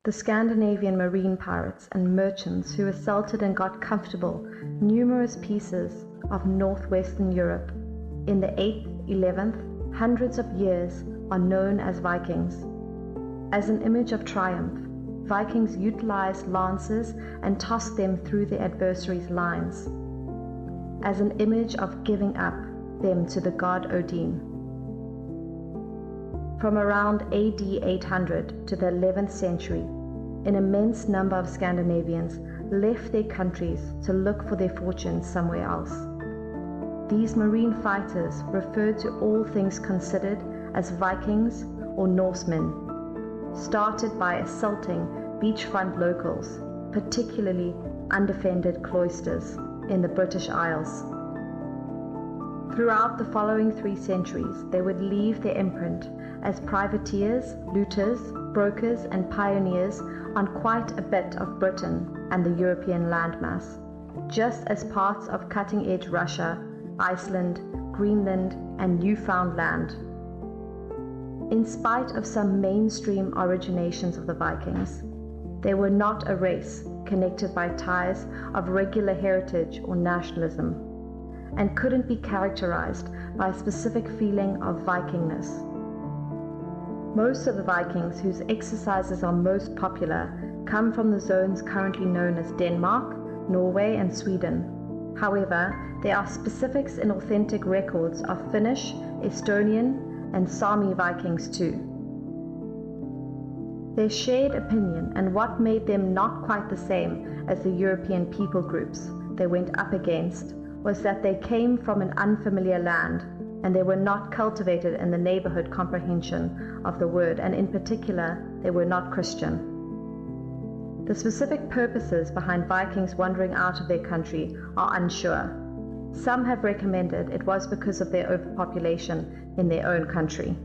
the Scandinavian marine pirates and merchants who assaulted and got comfortable numerous pieces of northwestern Europe in the 8th, 11th, hundreds of years are known as Vikings. As an image of triumph, Vikings utilized lances and tossed them through the adversaries' lines, as an image of giving up them to the god Odin. From around AD 800 to the 11th century, an immense number of Scandinavians left their countries to look for their fortunes somewhere else. These marine fighters referred to all things considered as Vikings or Norsemen, started by assaulting beachfront locals, particularly undefended cloisters in the British Isles. Throughout the following 3 centuries, they would leave their imprint as privateers, looters, brokers, and pioneers on quite a bit of Britain and the European landmass, just as parts of cutting-edge Russia, Iceland, Greenland, and Newfoundland. In spite of some mainstream originations of the Vikings, they were not a race connected by ties of regular heritage or nationalism, and couldn't be characterized by a specific feeling of Vikingness. Most of the Vikings whose exercises are most popular come from the zones currently known as Denmark, Norway, and Sweden. However, there are specifics in authentic records of Finnish, Estonian, and Sami Vikings too. Their shared opinion and what made them not quite the same as the European people groups they went up against was that they came from an unfamiliar land, and they were not cultivated in the neighborhood comprehension of the word, and in particular, they were not Christian. The specific purposes behind Vikings wandering out of their country are unsure. Some have recommended it was because of their overpopulation in their own country.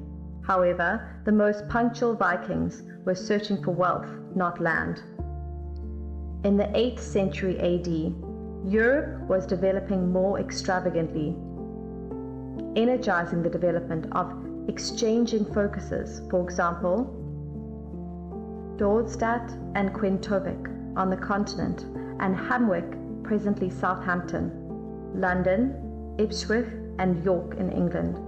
However, the most punctual Vikings were searching for wealth, not land. In the 8th century AD, Europe was developing more extravagantly, energizing the development of exchanging focuses, for example, Dordrecht and Quentovik on the continent, and Hamwick, presently Southampton, London, Ipswich, and York in England.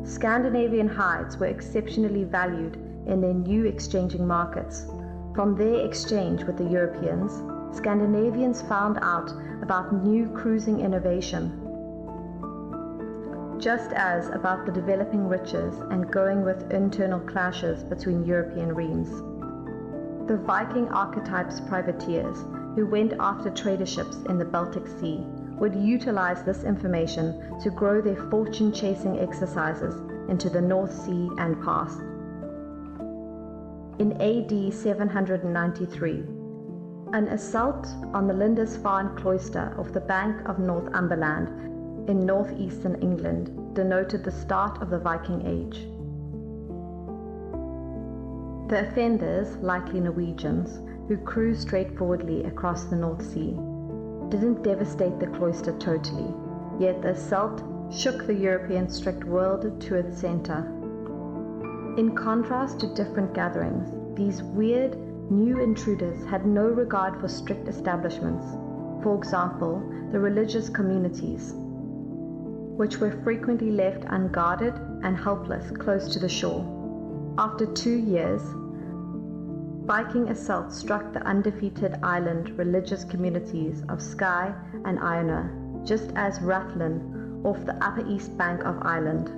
Scandinavian hides were exceptionally valued in their new exchanging markets. From their exchange with the Europeans, Scandinavians found out about new cruising innovation, just as about the developing riches and going with internal clashes between European reams. The Viking archetype's privateers, who went after trader ships in the Baltic Sea, would utilize this information to grow their fortune-chasing exercises into the North Sea and past. In AD 793, an assault on the Lindisfarne cloister off the bank of Northumberland in northeastern England denoted the start of the Viking Age. The offenders, likely Norwegians, who cruised straightforwardly across the North Sea, didn't devastate the cloister totally, yet the assault shook the European strict world to its center. In contrast to different gatherings, these weird, new intruders had no regard for strict establishments, for example, the religious communities, which were frequently left unguarded and helpless close to the shore. After 2 years, Viking assaults struck the undefeated island religious communities of Skye and Iona, just as Rathlin off the upper east bank of Ireland.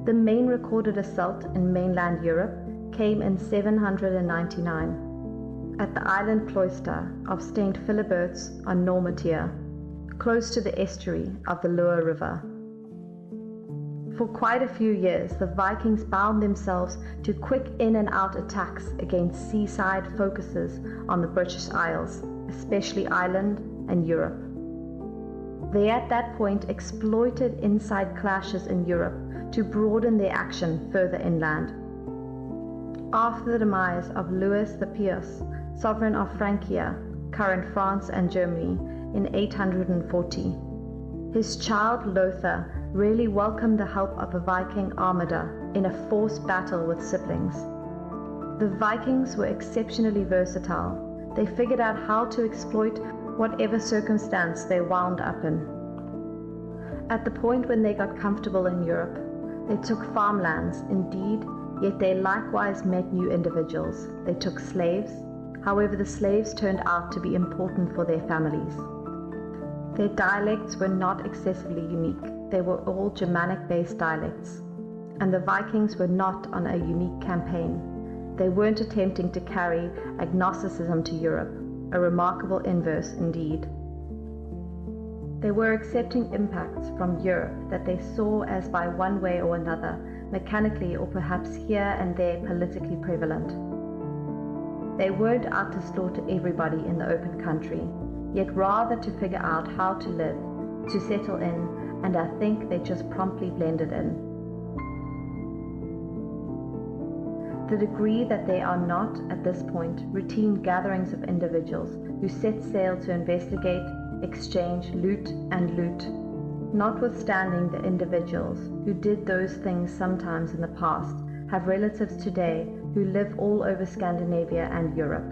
The main recorded assault in mainland Europe came in 799 at the island cloister of St. Philibert's on Normantia, close to the estuary of the Loire River. For quite a few years, the Vikings bound themselves to quick in and out attacks against seaside focuses on the British Isles, especially Ireland and Europe. They at that point exploited inside clashes in Europe to broaden their action further inland. After the demise of Louis the Pious, sovereign of Francia, current France and Germany, in 840, his child Lothar really welcomed the help of a Viking armada in a forced battle with siblings. The Vikings were exceptionally versatile. They figured out how to exploit whatever circumstance they wound up in. At the point when they got comfortable in Europe, they took farmlands, indeed, yet they likewise met new individuals. They took slaves. However, the slaves turned out to be important for their families. Their dialects were not excessively unique. They were all Germanic-based dialects. And the Vikings were not on a unique campaign. They weren't attempting to carry agnosticism to Europe, a remarkable inverse indeed. They were accepting impacts from Europe that they saw as by one way or another, mechanically or perhaps here and there politically prevalent. They weren't out to slaughter everybody in the open country, yet rather to figure out how to live, to settle in, and I think they just promptly blended in. The degree that they are not, at this point, routine gatherings of individuals who set sail to investigate, exchange, loot, notwithstanding the individuals who did those things sometimes in the past, have relatives today who live all over Scandinavia and Europe.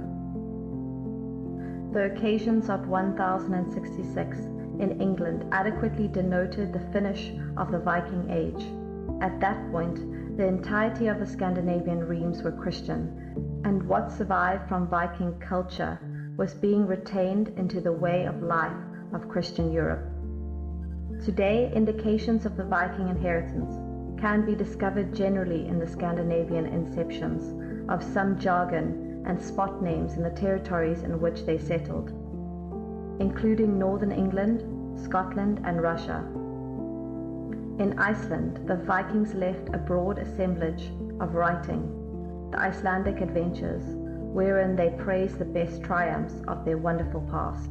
The occasions of 1066 in England adequately denoted the finish of the Viking Age. At that point, the entirety of the Scandinavian realms were Christian, and what survived from Viking culture was being retained into the way of life of Christian Europe. Today, indications of the Viking inheritance can be discovered generally in the Scandinavian inceptions of some jargon and spot names in the territories in which they settled, including northern England, Scotland, and Russia. In Iceland, the Vikings left a broad assemblage of writing, the Icelandic Adventures, wherein they praise the best triumphs of their wonderful past.